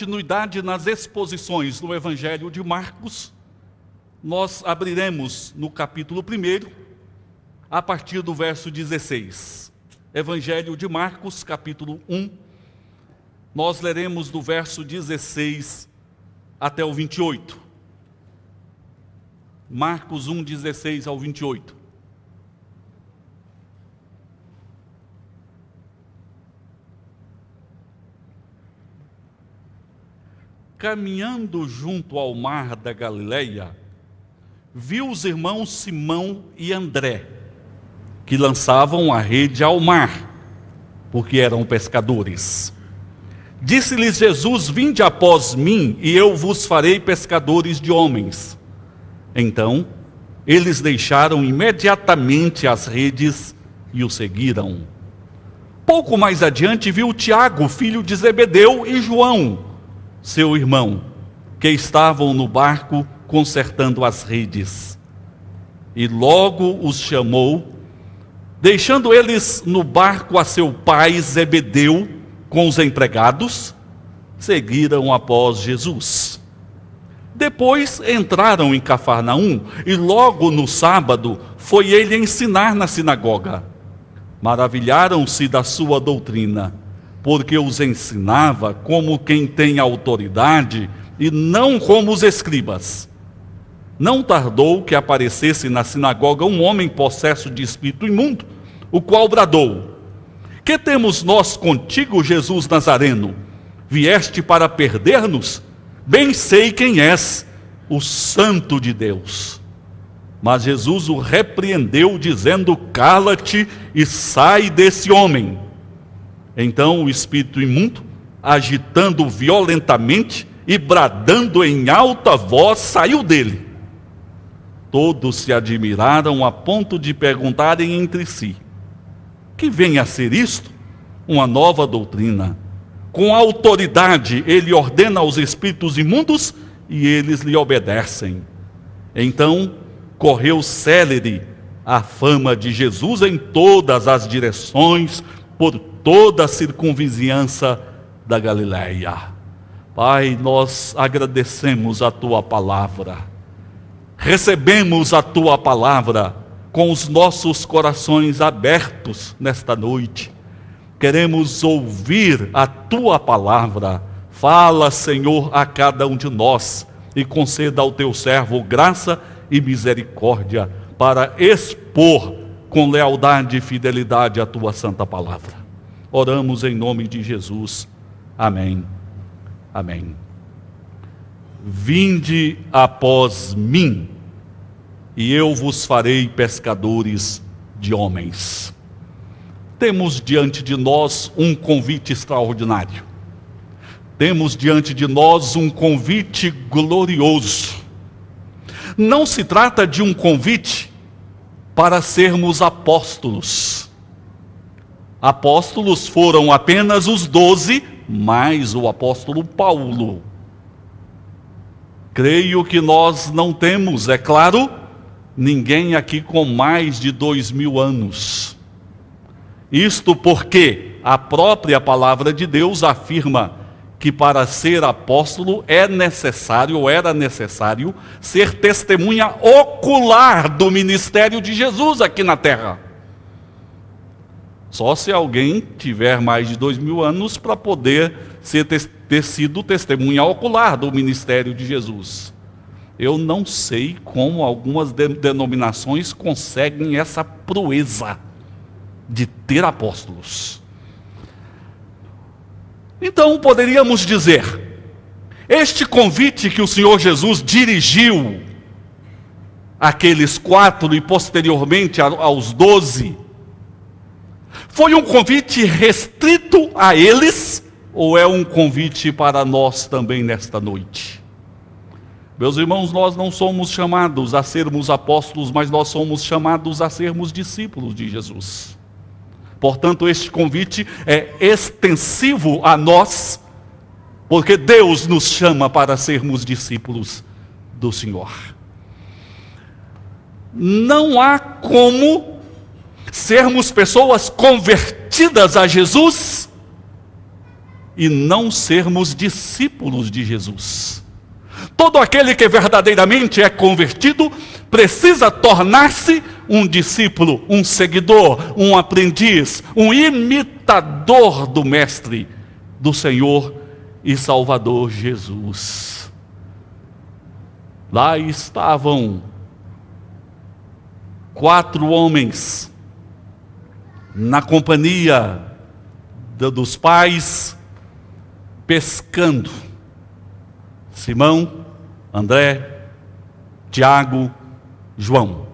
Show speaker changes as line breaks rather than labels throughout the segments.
Continuidade nas exposições no Evangelho de Marcos, nós abriremos no capítulo 1, a partir do verso 16. Evangelho de Marcos, capítulo 1, nós leremos do verso 16 até o 28. Marcos 1, 16 ao 28. Caminhando junto ao mar da Galileia, viu os irmãos Simão e André, que lançavam a rede ao mar, porque eram pescadores. Disse-lhes Jesus: vinde após mim, e eu vos farei pescadores de homens. Então, eles deixaram imediatamente as redes e o seguiram. Pouco mais adiante viu Tiago, filho de Zebedeu, e João, seu irmão, que estavam no barco consertando as redes. E logo os chamou, deixando eles no barco a seu pai Zebedeu com os empregados, seguiram após Jesus. Depois entraram em Cafarnaum, e logo no sábado foi ele ensinar na sinagoga. Maravilharam-se da sua doutrina, porque os ensinava como quem tem autoridade e não como os escribas. Não tardou que aparecesse na sinagoga um homem possesso de espírito imundo, o qual bradou: que temos nós contigo, Jesus Nazareno? Vieste para perder-nos? Bem sei quem és, o Santo de Deus. Mas Jesus o repreendeu, dizendo: cala-te e sai desse homem. Então o espírito imundo, agitando violentamente e bradando em alta voz, saiu dele. Todos se admiraram a ponto de perguntarem entre si: que vem a ser isto? Uma nova doutrina. Com autoridade ele ordena aos espíritos imundos e eles lhe obedecem. Então correu célere a fama de Jesus em todas as direções, por toda a circunvizinhança da Galileia. Pai, nós agradecemos a Tua palavra, recebemos a Tua palavra com os nossos corações abertos nesta noite. Queremos ouvir a Tua palavra. Fala, Senhor, a cada um de nós e conceda ao Teu servo graça e misericórdia para expor com lealdade e fidelidade a Tua santa palavra. Oramos em nome de Jesus. Amém. Amém. Vinde após mim, e eu vos farei pescadores de homens. Temos diante de nós um convite extraordinário. Temos diante de nós um convite glorioso. Não se trata de um convite para sermos apóstolos. Apóstolos foram apenas os 12, mais o apóstolo Paulo. Creio que nós não temos, é claro, ninguém aqui com mais de 2000 anos. Isto porque a própria palavra de Deus afirma que para ser apóstolo é necessário, ou era necessário, ser testemunha ocular do ministério de Jesus aqui na terra. Só se alguém tiver mais de 2000 anos para poder ter sido testemunha ocular do ministério de Jesus. Eu não sei como algumas denominações conseguem essa proeza de ter apóstolos. Então poderíamos dizer, este convite que o Senhor Jesus dirigiu àqueles 4 e posteriormente aos 12, foi um convite restrito a eles, ou é um convite para nós também nesta noite? Meus irmãos, nós não somos chamados a sermos apóstolos, mas nós somos chamados a sermos discípulos de Jesus. Portanto, este convite é extensivo a nós, porque Deus nos chama para sermos discípulos do Senhor. Não há como sermos pessoas convertidas a Jesus e não sermos discípulos de Jesus. Todo aquele que verdadeiramente é convertido precisa tornar-se um discípulo, um seguidor, um aprendiz, um imitador do Mestre, do Senhor e Salvador Jesus. Lá estavam 4 homens na companhia dos pais, pescando. Simão, André, Tiago, João.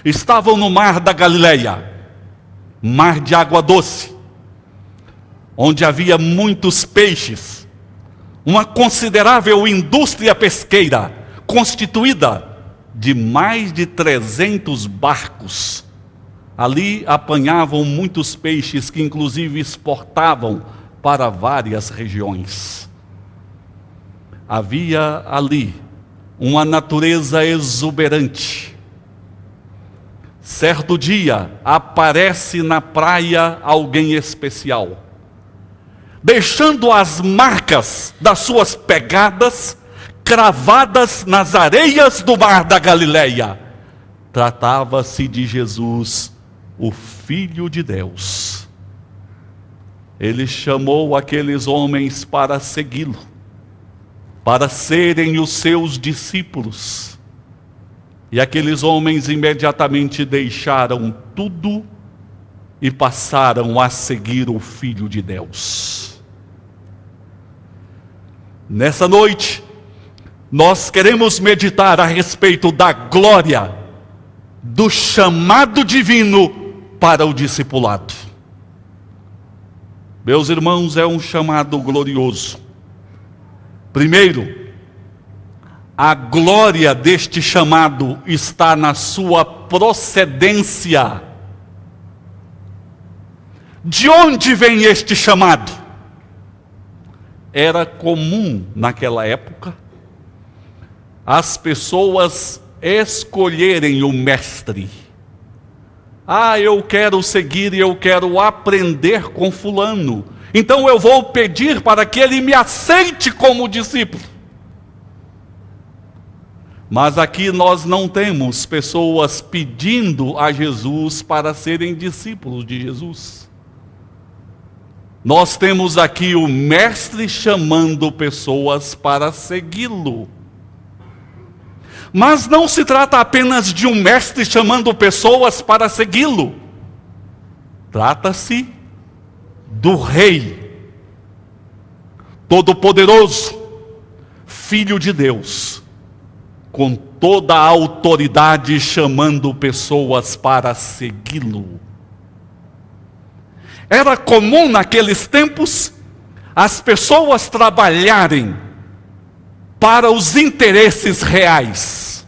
Estavam no mar da Galileia, mar de água doce, onde havia muitos peixes, uma considerável indústria pesqueira, constituída de mais de 300 barcos. Ali apanhavam muitos peixes que inclusive exportavam para várias regiões. Havia ali uma natureza exuberante. Certo dia aparece na praia alguém especial, deixando as marcas das suas pegadas cravadas nas areias do mar da Galileia. Tratava-se de Jesus, o Filho de Deus. Ele chamou aqueles homens para segui-lo, para serem os seus discípulos. E aqueles homens imediatamente deixaram tudo e passaram a seguir o Filho de Deus. Nessa noite, nós queremos meditar a respeito da glória do chamado divino para o discipulado. Meus irmãos, é um chamado glorioso. Primeiro, a glória deste chamado está na sua procedência. De onde vem este chamado? Era comum naquela época as pessoas escolherem o mestre. Eu quero seguir e eu quero aprender com fulano, então eu vou pedir para que ele me aceite como discípulo. Mas aqui nós não temos pessoas pedindo a Jesus para serem discípulos de Jesus. Nós temos aqui o mestre chamando pessoas para segui-lo. Mas não se trata apenas de um mestre chamando pessoas para segui-lo. Trata-se do Rei Todo-Poderoso, Filho de Deus, com toda a autoridade chamando pessoas para segui-lo. Era comum naqueles tempos as pessoas trabalharem para os interesses reais.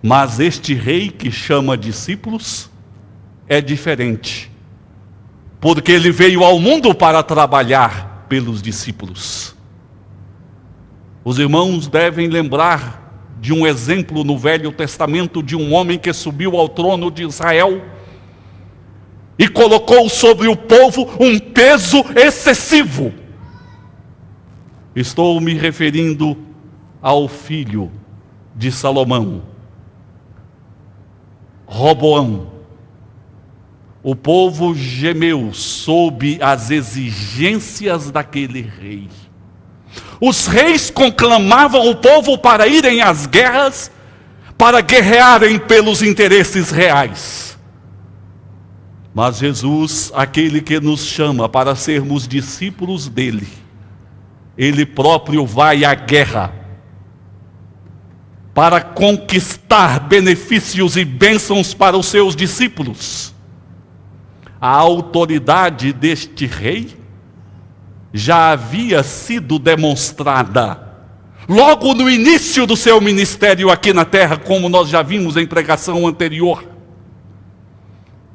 Mas este rei que chama discípulos é diferente, porque ele veio ao mundo para trabalhar pelos discípulos. Os irmãos devem lembrar de um exemplo no Velho Testamento de um homem que subiu ao trono de Israel e colocou sobre o povo um peso excessivo. Estou me referindo ao filho de Salomão, Roboão. O povo gemeu sob as exigências daquele rei. Os reis conclamavam o povo para irem às guerras, para guerrearem pelos interesses reais. Mas Jesus, aquele que nos chama para sermos discípulos dele, ele próprio vai à guerra para conquistar benefícios e bênçãos para os seus discípulos. A autoridade deste rei já havia sido demonstrada logo no início do seu ministério aqui na terra, como nós já vimos em pregação anterior.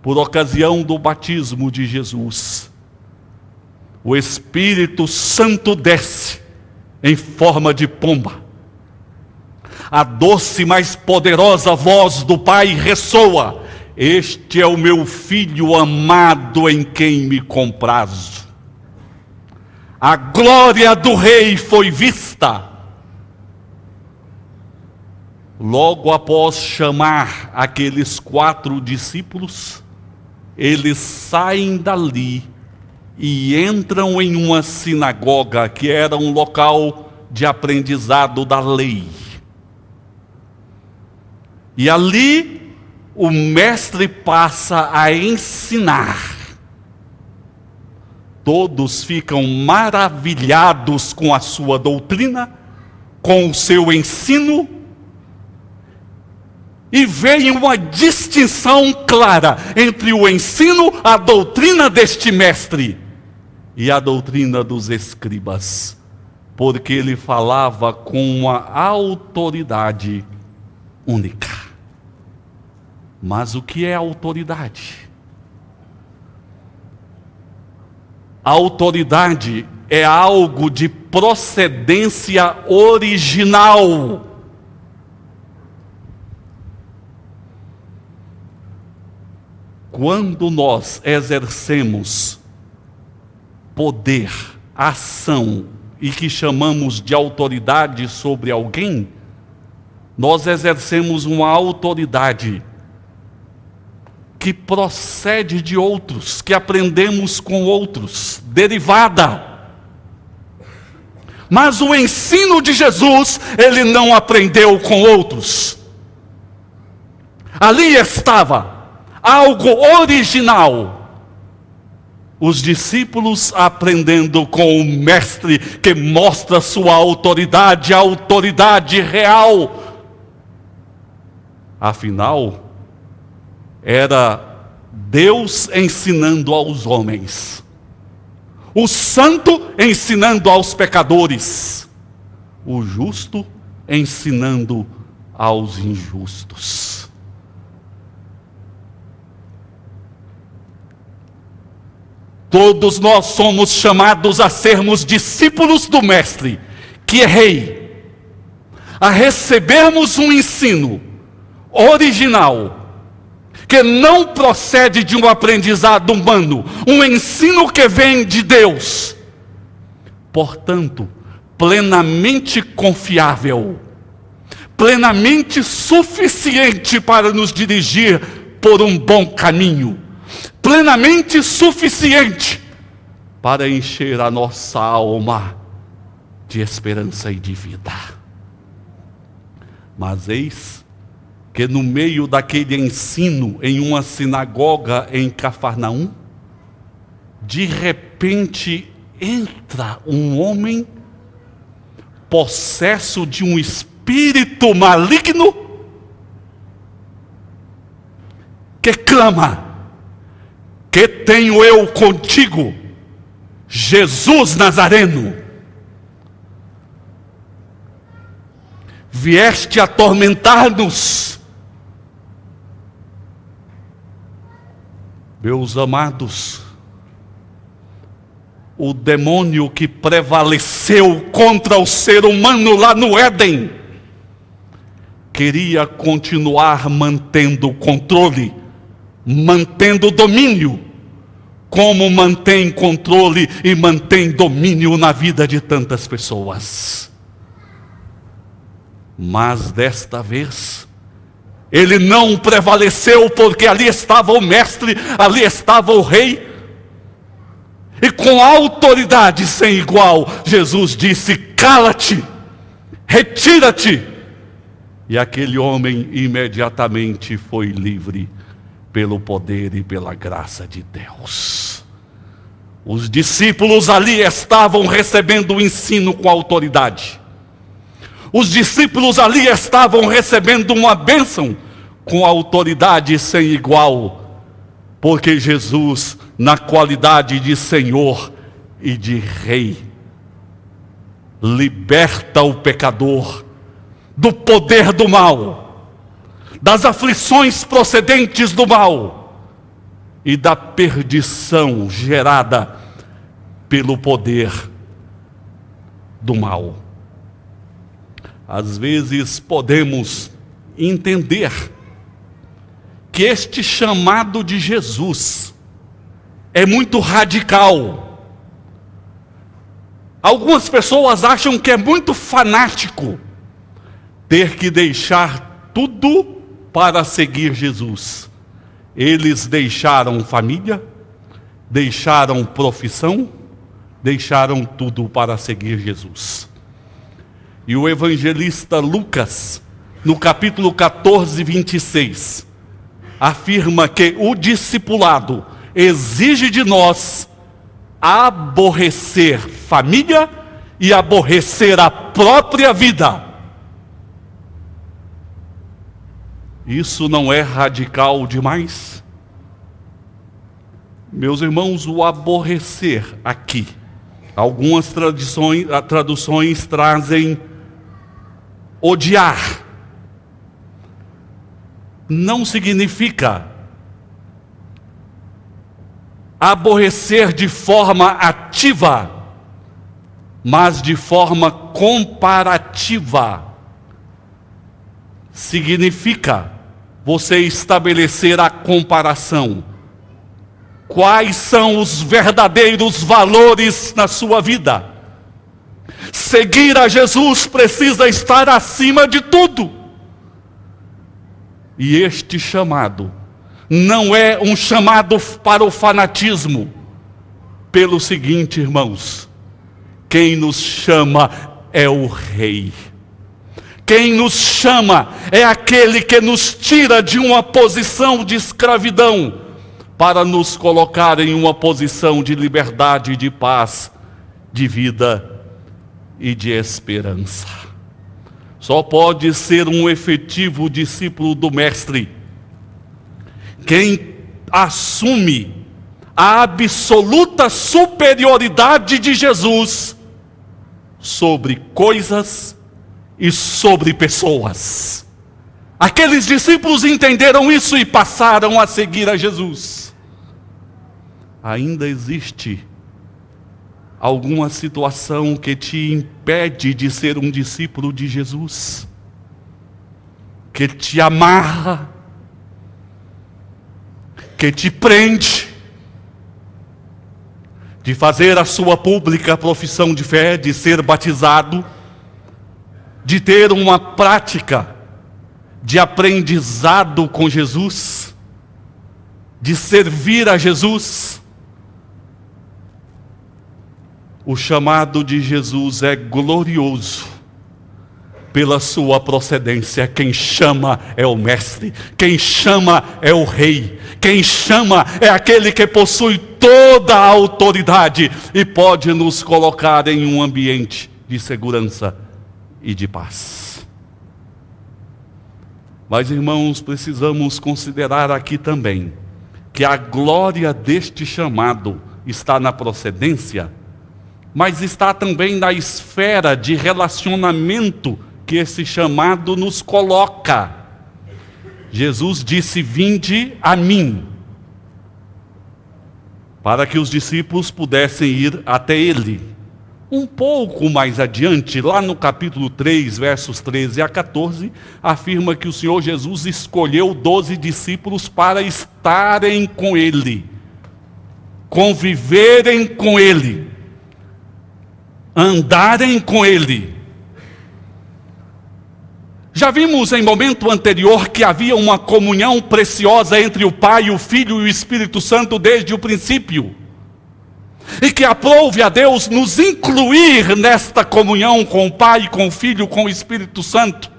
Por ocasião do batismo de Jesus, o Espírito Santo desce em forma de pomba. A doce, mais poderosa voz do Pai ressoa: este é o meu Filho amado em quem me comprazo. a glória do rei foi vista. Logo após chamar aqueles 4 discípulos, eles saem dali e entram em uma sinagoga, que era um local de aprendizado da lei. E ali o mestre passa a ensinar. Todos ficam maravilhados com a sua doutrina, com o seu ensino, e veem uma distinção clara entre o ensino, a doutrina deste mestre e a doutrina dos escribas, porque ele falava com uma autoridade única. Mas o que é autoridade? A autoridade é algo de procedência original. Quando nós exercemos poder, ação, e que chamamos de autoridade sobre alguém, nós exercemos uma autoridade que procede de outros, que aprendemos com outros, derivada. Mas o ensino de Jesus, ele não aprendeu com outros. Ali estava algo original. Os discípulos aprendendo com o mestre, que mostra sua autoridade, a autoridade real. Afinal, era Deus ensinando aos homens, o santo ensinando aos pecadores, o justo ensinando aos injustos. Todos nós somos chamados a sermos discípulos do mestre, que é rei, a recebermos um ensino original, que não procede de um aprendizado humano, um ensino que vem de Deus. Portanto, plenamente confiável, plenamente suficiente para nos dirigir por um bom caminho, plenamente suficiente para encher a nossa alma de esperança e de vida. Mas eis que no meio daquele ensino, em uma sinagoga em Cafarnaum, de repente entra um homem possesso de um espírito maligno, que clama: que tenho eu contigo, Jesus Nazareno? Vieste atormentar-nos. Meus amados, o demônio que prevaleceu contra o ser humano lá no Éden, queria continuar mantendo o controle, mantendo o domínio, como mantém controle e mantém domínio na vida de tantas pessoas. Mas desta vez, ele não prevaleceu, porque ali estava o mestre, ali estava o rei, e com autoridade sem igual, Jesus disse: cala-te, retira-te. E aquele homem imediatamente foi livre, pelo poder e pela graça de Deus. Os discípulos ali estavam recebendo o ensino com autoridade. Os discípulos ali estavam recebendo uma bênção com autoridade sem igual, porque Jesus, na qualidade de Senhor e de Rei, liberta o pecador do poder do mal, das aflições procedentes do mal e da perdição gerada pelo poder do mal. Às vezes podemos entender que este chamado de Jesus é muito radical, Algumas pessoas acham que é muito fanático ter que deixar tudo para seguir Jesus. Eles deixaram família, deixaram profissão, deixaram tudo para seguir Jesus. E o evangelista Lucas, no capítulo 14, 26, afirma que o discipulado exige de nós aborrecer família e aborrecer a própria vida. Isso não é radical demais? Meus irmãos, o aborrecer aqui, algumas traduções trazem odiar. Não significa aborrecer de forma ativa, mas de forma comparativa. Significa você estabelecer a comparação. Quais são os verdadeiros valores na sua vida? Seguir a Jesus precisa estar acima de tudo. E este chamado não é um chamado para o fanatismo. Pelo seguinte, irmãos, quem nos chama é o Rei. Quem nos chama é aquele que nos tira de uma posição de escravidão para nos colocar em uma posição de liberdade, de paz, de vida e de esperança. Só pode ser um efetivo discípulo do Mestre quem assume a absoluta superioridade de Jesus sobre coisas e sobre pessoas. Aqueles discípulos entenderam isso e passaram a seguir a Jesus. Ainda existe alguma situação que te impede de ser um discípulo de Jesus, que te amarra, que te prende de fazer a sua pública profissão de fé, de ser batizado, de ter uma prática de aprendizado com Jesus, de servir a Jesus. O chamado de Jesus é glorioso pela sua procedência. Quem chama é o Mestre, quem chama é o Rei, quem chama é aquele que possui toda a autoridade e pode nos colocar em um ambiente de segurança e de paz. Mas, irmãos, precisamos considerar aqui também que a glória deste chamado está na procedência, mas está também na esfera de relacionamento que esse chamado nos coloca. Jesus disse: vinde a mim, para que os discípulos pudessem ir até ele. Um pouco mais adiante, lá no capítulo 3, versos 13 a 14, afirma que o Senhor Jesus escolheu 12 discípulos para estarem com ele, conviverem com ele, andarem com ele. Já vimos em momento anterior que havia uma comunhão preciosa entre o Pai, o Filho e o Espírito Santo desde o princípio. E que aprouve a Deus nos incluir nesta comunhão com o Pai, com o Filho, com o Espírito Santo.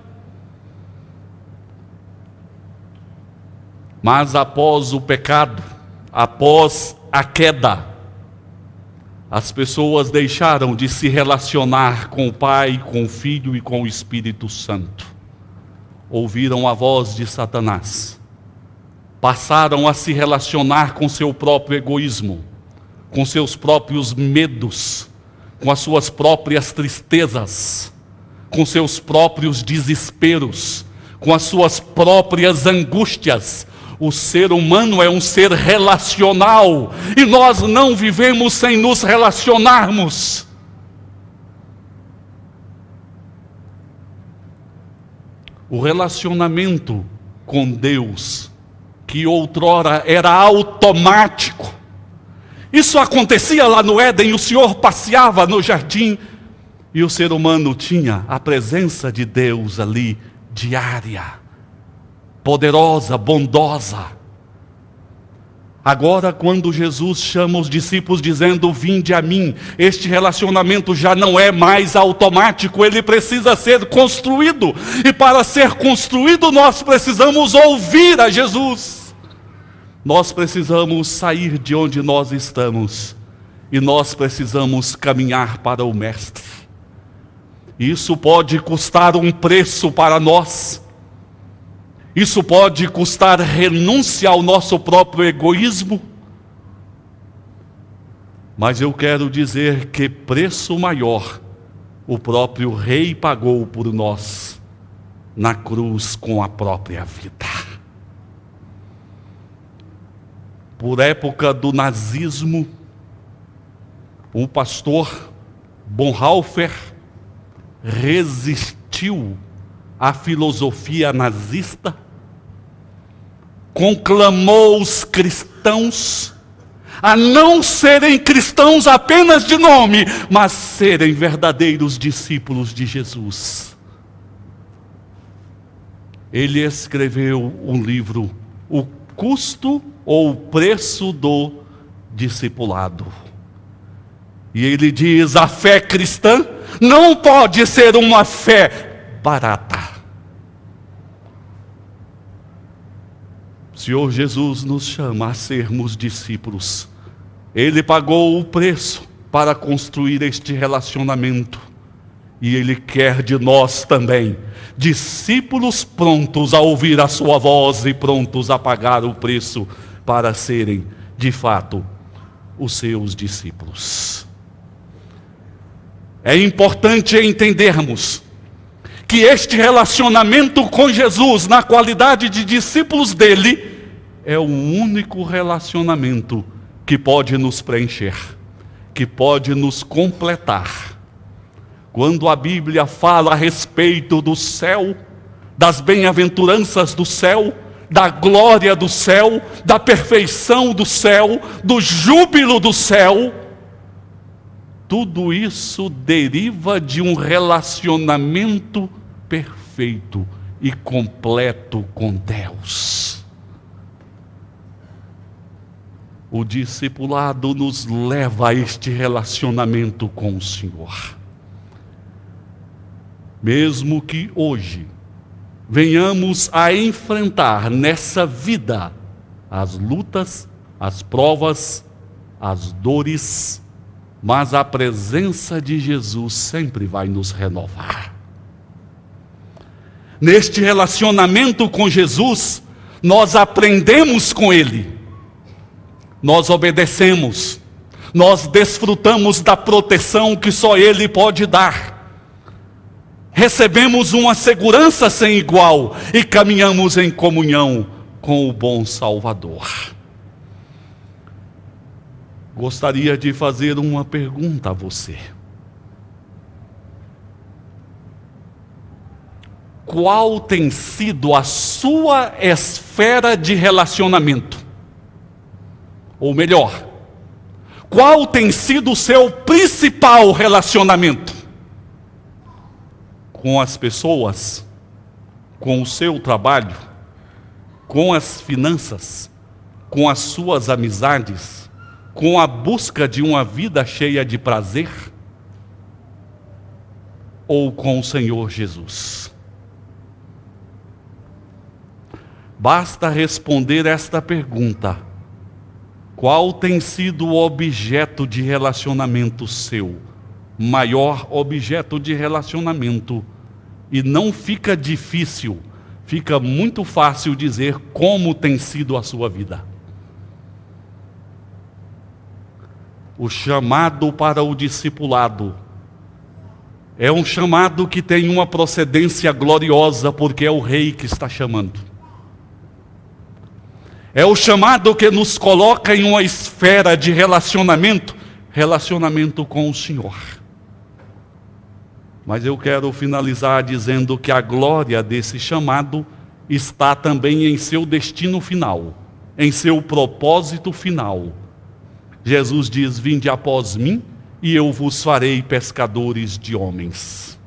Mas após o pecado, após a queda, as pessoas deixaram de se relacionar com o Pai, com o Filho e com o Espírito Santo. Ouviram a voz de Satanás. Passaram a se relacionar com seu próprio egoísmo, com seus próprios medos, com as suas próprias tristezas, com seus próprios desesperos, com as suas próprias angústias. O ser humano é um ser relacional e nós não vivemos sem nos relacionarmos. O relacionamento com Deus, que outrora era automático, Isso acontecia lá no Éden, o Senhor passeava no jardim e o ser humano tinha a presença de Deus ali, diária, poderosa, bondosa. Agora, quando Jesus chama os discípulos dizendo, vinde a mim, este relacionamento já não é mais automático, ele precisa ser construído. E para ser construído, nós precisamos ouvir a Jesus. Nós precisamos sair de onde nós estamos. E nós precisamos caminhar para o Mestre. Isso pode custar um preço para nós. Isso pode custar renúncia ao nosso próprio egoísmo. Mas eu quero dizer que preço maior o próprio Rei pagou por nós na cruz com a própria vida. Por época do nazismo, o pastor Bonhoeffer resistiu à filosofia nazista, conclamou os cristãos a não serem cristãos apenas de nome, mas serem verdadeiros discípulos de Jesus. Ele escreveu um livro, O Custo ou o Preço do Discipulado. E ele diz, a fé cristã não pode ser uma fé barata. O Senhor Jesus nos chama a sermos discípulos. Ele pagou o preço para construir este relacionamento. E Ele quer de nós também, discípulos prontos a ouvir a sua voz e prontos a pagar o preço para serem, de fato, os seus discípulos. É importante entendermos que este relacionamento com Jesus, na qualidade de discípulos dele, é o único relacionamento que pode nos preencher, que pode nos completar. Quando a Bíblia fala a respeito do céu, das bem-aventuranças do céu, da glória do céu, da perfeição do céu, do júbilo do céu, tudo isso deriva de um relacionamento perfeito e completo com Deus. O discipulado nos leva a este relacionamento com o Senhor. Mesmo que hoje venhamos a enfrentar nessa vida as lutas, as provas, as dores, mas a presença de Jesus sempre vai nos renovar. Neste relacionamento com Jesus, nós aprendemos com Ele, nós obedecemos, nós desfrutamos da proteção que só Ele pode dar. Recebemos uma segurança sem igual e caminhamos em comunhão com o bom Salvador. Gostaria de fazer uma pergunta a você. Qual tem sido a sua esfera de relacionamento? Ou melhor, qual tem sido o seu principal relacionamento? Com as pessoas, com o seu trabalho, com as finanças, com as suas amizades, com a busca de uma vida cheia de prazer, ou com o Senhor Jesus? Basta responder esta pergunta: qual tem sido o objeto de relacionamento seu? Maior objeto de relacionamento. E não fica difícil, fica muito fácil dizer como tem sido a sua vida. O chamado para o discipulado é um chamado que tem uma procedência gloriosa, porque é o Rei que está chamando. É o chamado que nos coloca em uma esfera de relacionamento com o Senhor. Mas eu quero finalizar dizendo que a glória desse chamado está também em seu destino final, em seu propósito final. Jesus diz: vinde após mim e eu vos farei pescadores de homens.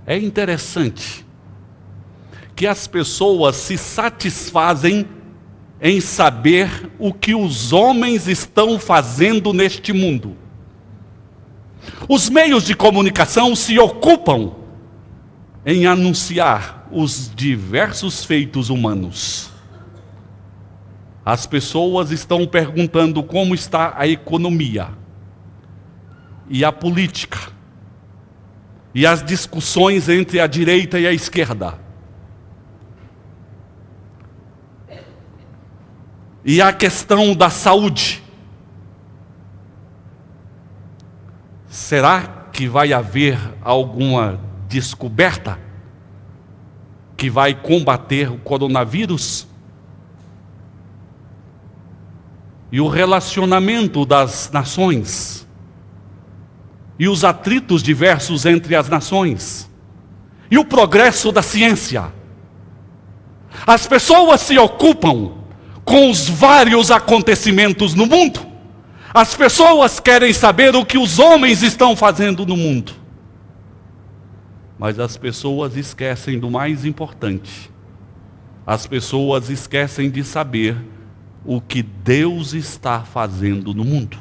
É interessante que as pessoas se satisfazem em saber o que os homens estão fazendo neste mundo. Os meios de comunicação se ocupam em anunciar os diversos feitos humanos. As pessoas estão perguntando como está a economia, e a política, e as discussões entre a direita e a esquerda, e a questão da saúde. Será que vai haver alguma descoberta que vai combater o coronavírus? E o relacionamento das nações, e os atritos diversos entre as nações, e o progresso da ciência. As pessoas se ocupam com os vários acontecimentos no mundo. As pessoas querem saber o que os homens estão fazendo no mundo. Mas as pessoas esquecem do mais importante. As pessoas esquecem de saber o que Deus está fazendo no mundo.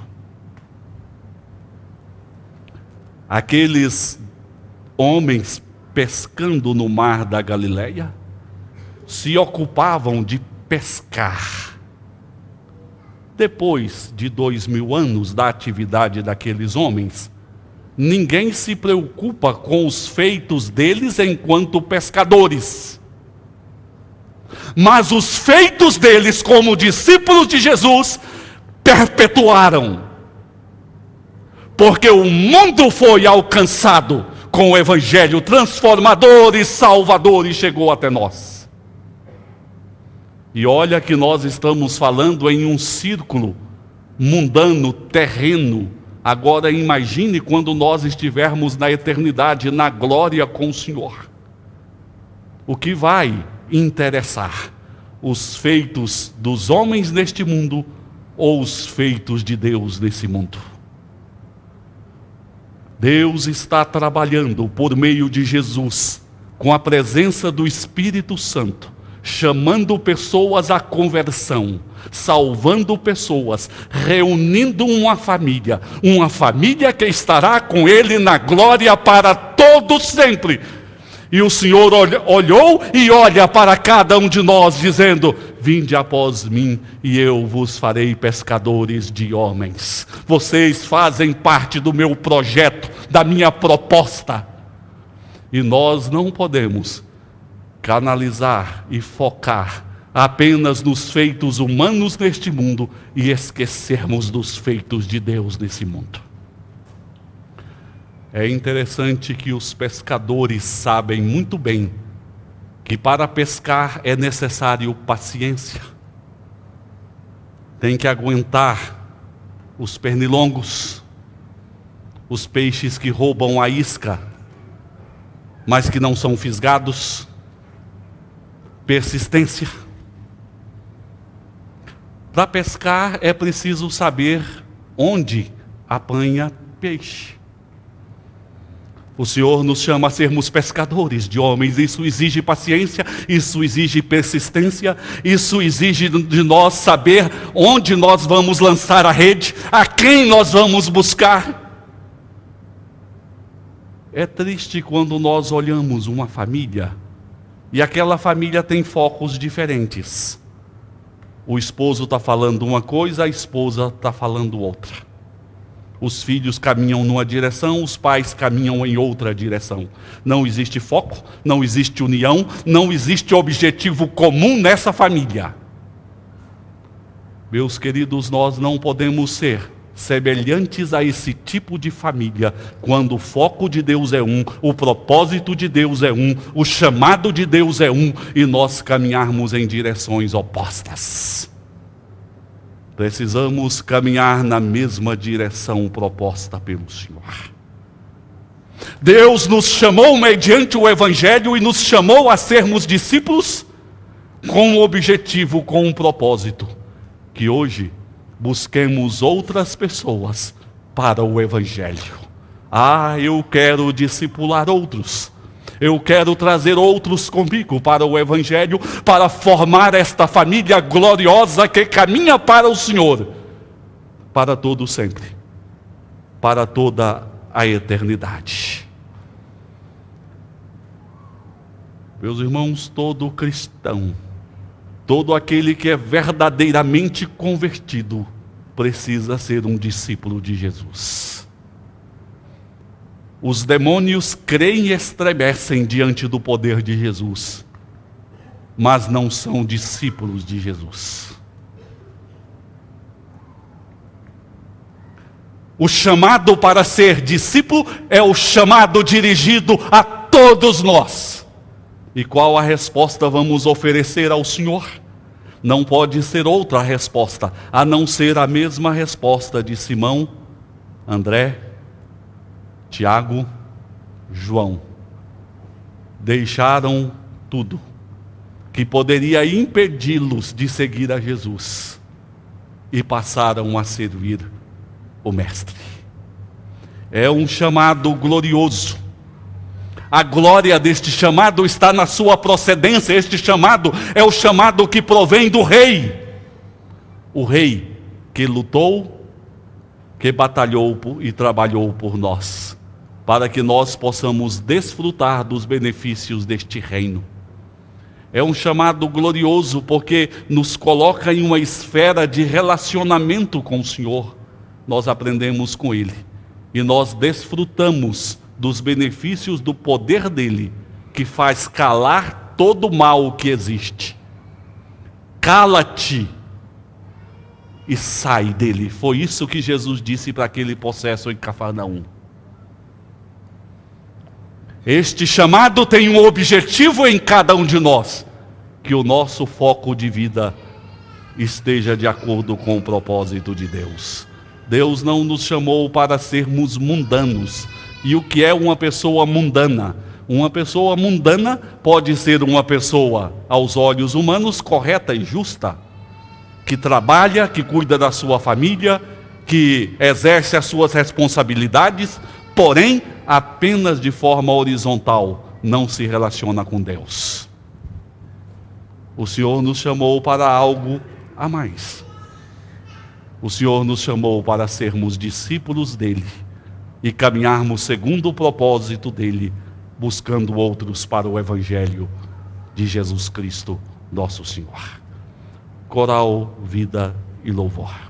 Aqueles homens pescando no mar da Galileia se ocupavam de pescar. Depois de 2000 anos da atividade daqueles homens, ninguém se preocupa com os feitos deles enquanto pescadores. Mas os feitos deles como discípulos de Jesus perpetuaram. Porque o mundo foi alcançado com o evangelho transformador e salvador e chegou até nós. E olha que nós estamos falando em um círculo mundano, terreno. Agora imagine quando nós estivermos na eternidade, na glória com o Senhor. O que vai interessar? Os feitos dos homens neste mundo ou os feitos de Deus nesse mundo? Deus está trabalhando por meio de Jesus, com a presença do Espírito Santo, chamando pessoas à conversão, salvando pessoas, reunindo uma família que estará com Ele na glória para todos sempre. E o Senhor olhou e olha para cada um de nós, dizendo: vinde após mim e eu vos farei pescadores de homens. Vocês fazem parte do meu projeto, da minha proposta. E nós não podemos canalizar e focar apenas nos feitos humanos neste mundo e esquecermos dos feitos de Deus nesse mundo. É interessante que os pescadores sabem muito bem que para pescar é necessário paciência. Tem que aguentar os pernilongos, os peixes que roubam a isca, mas que não são fisgados. Persistência. Para pescar é preciso saber onde apanha peixe. O Senhor nos chama a sermos pescadores de homens. Isso exige paciência, isso exige persistência, isso exige de nós saber onde nós vamos lançar a rede, a quem nós vamos buscar. É triste quando nós olhamos uma família e aquela família tem focos diferentes. O esposo está falando uma coisa, a esposa está falando outra. Os filhos caminham numa direção, os pais caminham em outra direção. Não existe foco, não existe união, não existe objetivo comum nessa família. Meus queridos, nós não podemos ser semelhantes a esse tipo de família, quando o foco de Deus é um, o propósito de Deus é um, o chamado de Deus é um, e nós caminharmos em direções opostas. Precisamos caminhar na mesma direção proposta pelo Senhor. Deus nos chamou mediante o Evangelho e nos chamou a sermos discípulos com um objetivo, com um propósito, que hoje busquemos outras pessoas para o Evangelho. Eu quero discipular outros. Eu quero trazer outros comigo para o Evangelho, para formar esta família gloriosa que caminha para o Senhor, para todo sempre, para toda a eternidade. Meus irmãos, todo cristão, todo aquele que é verdadeiramente convertido, precisa ser um discípulo de Jesus. Os demônios creem e estremecem diante do poder de Jesus, mas não são discípulos de Jesus. O chamado para ser discípulo é o chamado dirigido a todos nós. E qual a resposta vamos oferecer ao Senhor? Não pode ser outra resposta, a não ser a mesma resposta de Simão, André, Tiago, João. Deixaram tudo que poderia impedi-los de seguir a Jesus e passaram a servir o Mestre. É um chamado glorioso. A glória deste chamado está na sua procedência. Este chamado é o chamado que provém do Rei. O Rei que lutou, que batalhou e trabalhou por nós, para que nós possamos desfrutar dos benefícios deste reino. É um chamado glorioso porque nos coloca em uma esfera de relacionamento com o Senhor. Nós aprendemos com Ele e nós desfrutamos dos benefícios do poder dele, que faz calar todo o mal que existe. Cala-te e sai dele. Foi isso que Jesus disse para aquele possesso em Cafarnaum. Este chamado tem um objetivo em cada um de nós: que o nosso foco de vida esteja de acordo com o propósito de Deus. Deus não nos chamou para sermos mundanos. E o que é uma pessoa mundana? Uma pessoa mundana pode ser uma pessoa, aos olhos humanos, correta e justa, que trabalha, que cuida da sua família, que exerce as suas responsabilidades, porém, apenas de forma horizontal, não se relaciona com Deus. O Senhor nos chamou para algo a mais. O Senhor nos chamou para sermos discípulos dele e caminharmos segundo o propósito dele, buscando outros para o Evangelho de Jesus Cristo, nosso Senhor. Coral, vida e louvor.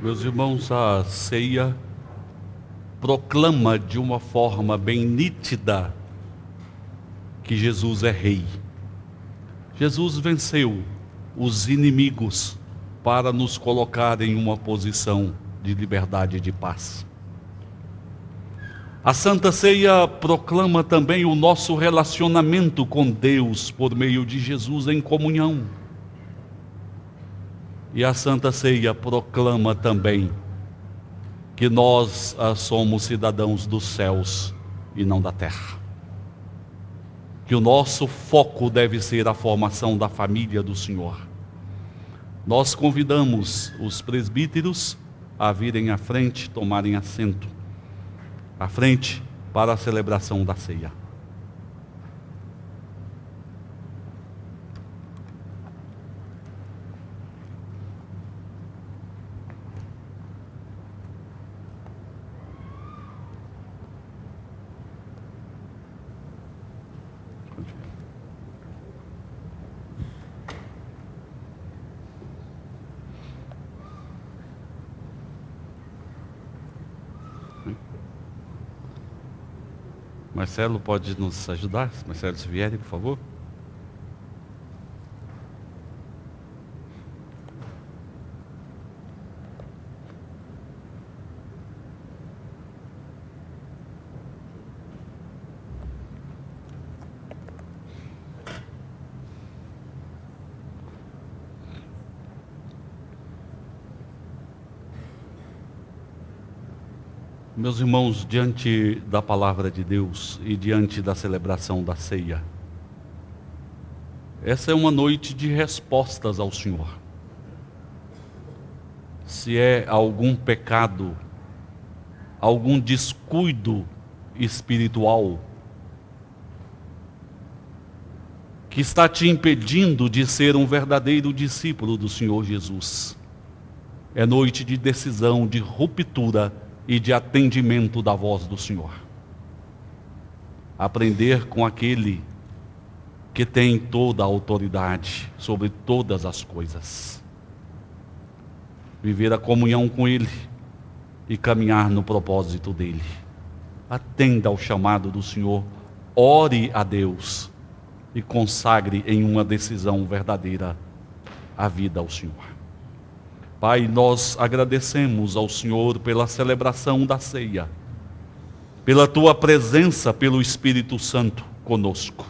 Meus irmãos, a ceia proclama de uma forma bem nítida que Jesus é rei. Jesus venceu os inimigos para nos colocar em uma posição de liberdade e de paz. A Santa Ceia proclama também o nosso relacionamento com Deus por meio de Jesus em comunhão. E a Santa Ceia proclama também que nós somos cidadãos dos céus e não da terra. Que o nosso foco deve ser a formação da família do Senhor. Nós convidamos os presbíteros a virem à frente, tomarem assento à frente para a celebração da ceia. Marcelo pode nos ajudar? Marcelo, se vier, por favor. Meus irmãos, diante da palavra de Deus e diante da celebração da ceia, essa é uma noite de respostas ao Senhor. Se é algum pecado, algum descuido espiritual que está te impedindo de ser um verdadeiro discípulo do Senhor Jesus, é noite de decisão, de ruptura e de atendimento da voz do Senhor. Aprender com aquele que tem toda a autoridade sobre todas as coisas. Viver a comunhão com Ele e caminhar no propósito dEle. Atenda ao chamado do Senhor, ore a Deus e consagre em uma decisão verdadeira a vida ao Senhor. Pai, nós agradecemos ao Senhor pela celebração da ceia, pela Tua presença, pelo Espírito Santo conosco.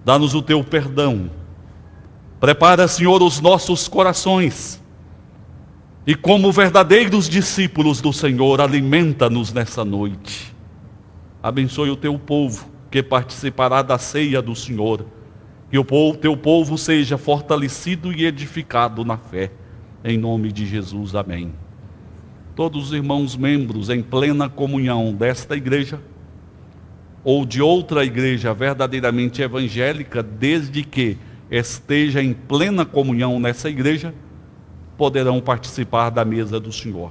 Dá-nos o Teu perdão. Prepara, Senhor, os nossos corações. E como verdadeiros discípulos do Senhor, alimenta-nos nessa noite. Abençoe o Teu povo que participará da ceia do Senhor. Que o Teu povo seja fortalecido e edificado na fé. Em nome de Jesus, amém. Todos os irmãos membros em plena comunhão desta igreja, ou de outra igreja verdadeiramente evangélica, desde que esteja em plena comunhão nessa igreja, poderão participar da mesa do Senhor.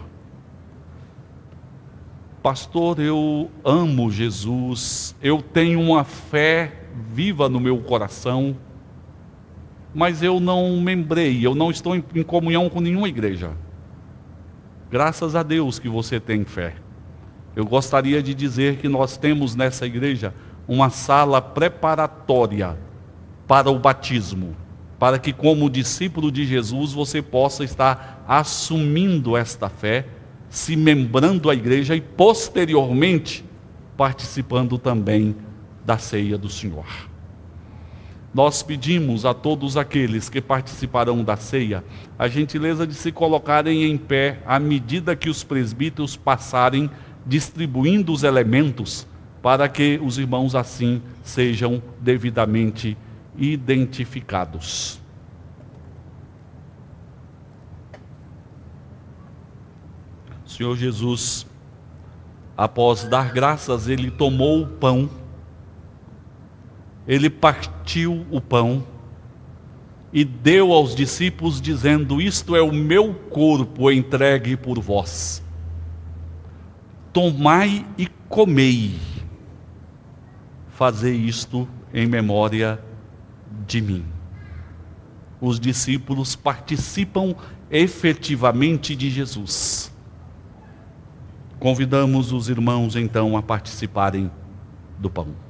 Pastor, eu amo Jesus, eu tenho uma fé viva no meu coração, mas eu não membrei, eu não estou em comunhão com nenhuma igreja. Graças a Deus que você tem fé. Eu gostaria de dizer que nós temos nessa igreja uma sala preparatória para o batismo, para que como discípulo de Jesus você possa estar assumindo esta fé, se membrando à igreja e posteriormente participando também da ceia do Senhor. Nós pedimos a todos aqueles que participarão da ceia a gentileza de se colocarem em pé à medida que os presbíteros passarem distribuindo os elementos, para que os irmãos assim sejam devidamente identificados. Senhor Jesus, após dar graças, Ele tomou o pão, Ele partiu o pão e deu aos discípulos dizendo: isto é o meu corpo entregue por vós. Tomai e comei. Fazei isto em memória de mim. os discípulos participam efetivamente de Jesus. Convidamos os irmãos então a participarem do pão.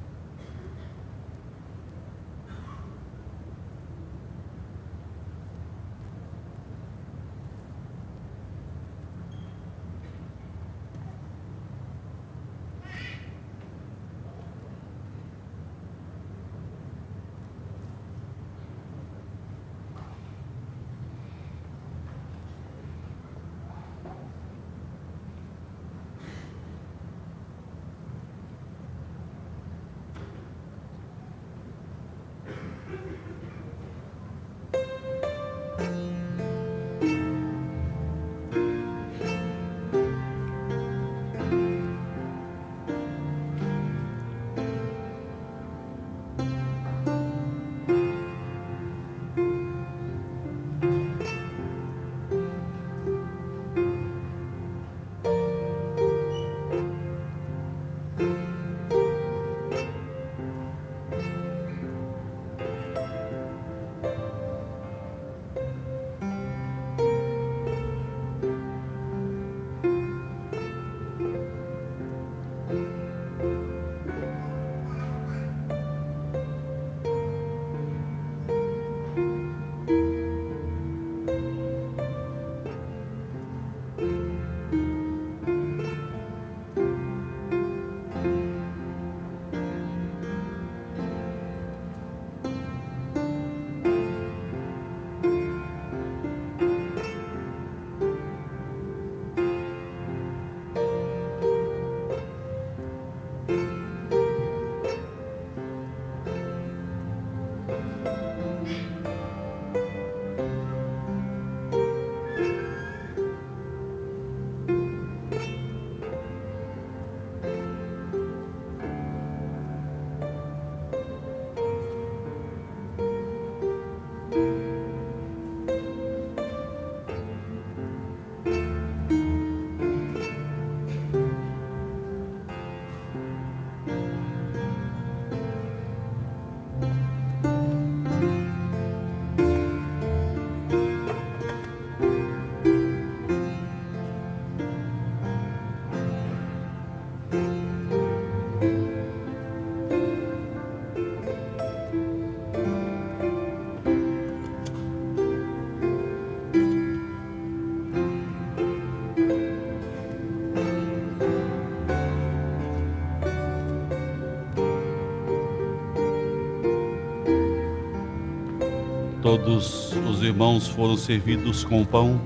Todos os irmãos foram servidos com o pão.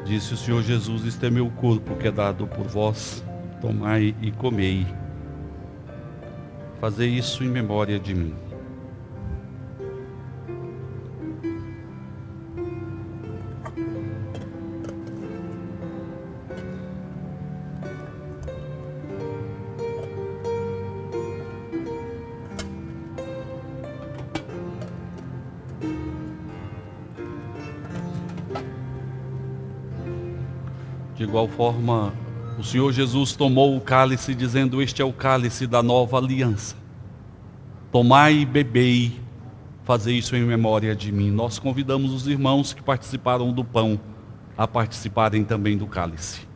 Disse o Senhor Jesus: este é meu corpo que é dado por vós, tomai e comei. Fazei isso em memória de mim. De igual forma, o Senhor Jesus tomou o cálice, dizendo: este é o cálice da nova aliança. Tomai e bebei, fazei isso em memória de mim. Nós convidamos os irmãos que participaram do pão a participarem também do cálice.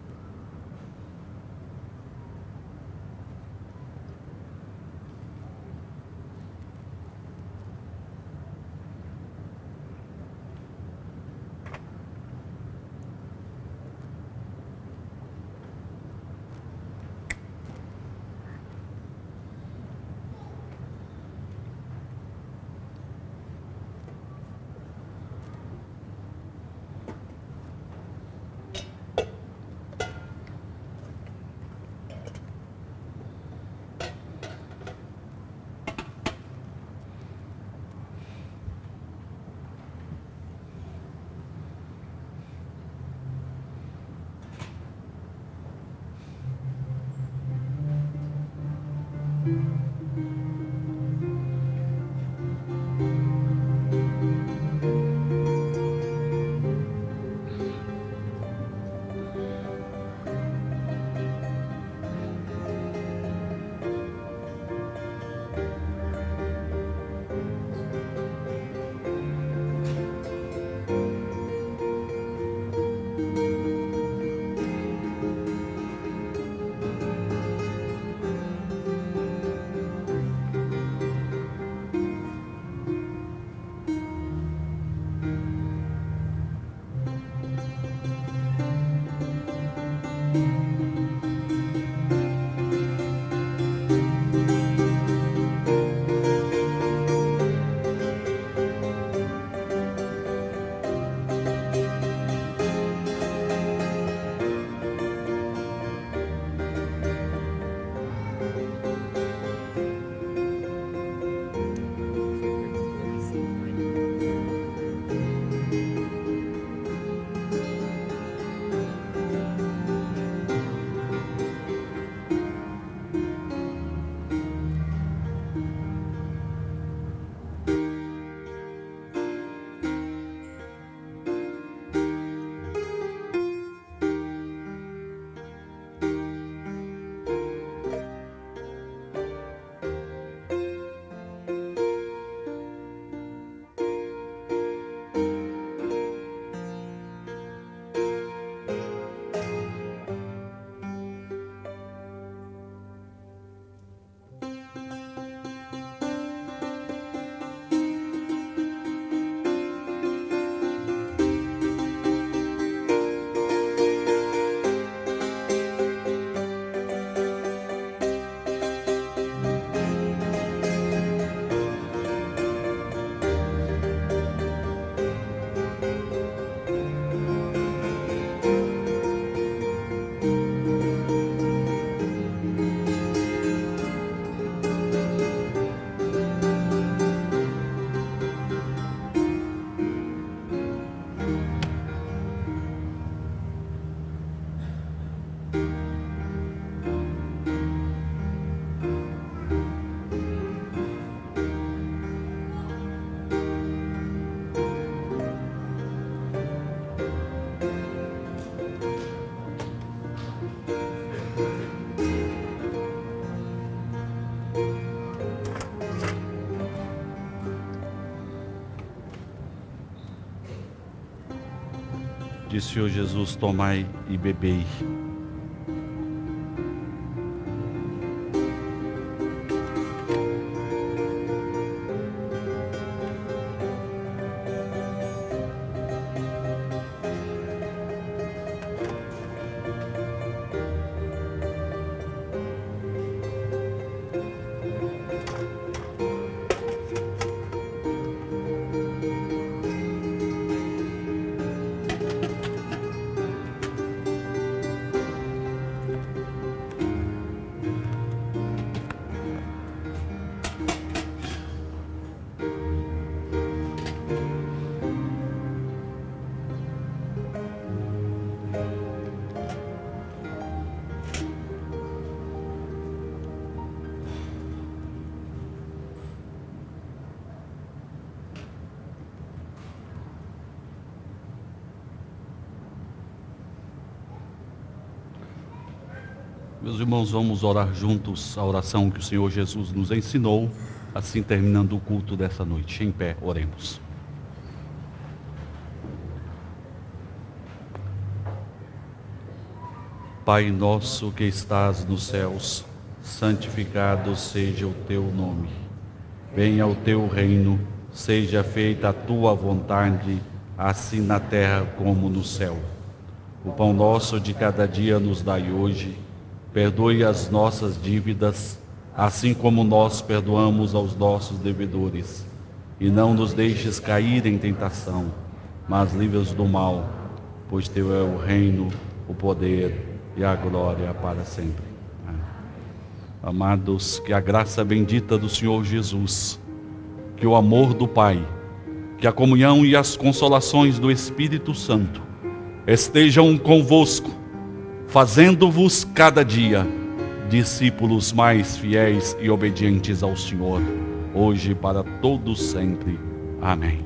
Disse o Senhor Jesus: tomai e bebei. Meus irmãos, vamos orar juntos a oração que o Senhor Jesus nos ensinou, assim terminando o culto dessa noite. Em pé, oremos. Pai nosso que estás nos céus, santificado seja o teu nome. Venha o teu reino, seja feita a tua vontade, assim na terra como no céu. O pão nosso de cada dia nos dai hoje. Perdoe as nossas dívidas, assim como nós perdoamos aos nossos devedores. E não nos deixes cair em tentação, mas livra-nos do mal, pois teu é o reino, o poder e a glória para sempre. Amados, que a graça bendita do Senhor Jesus, que o amor do Pai, que a comunhão e as consolações do Espírito Santo estejam convosco, fazendo-vos cada dia discípulos mais fiéis e obedientes ao Senhor, hoje e para todos sempre. Amém.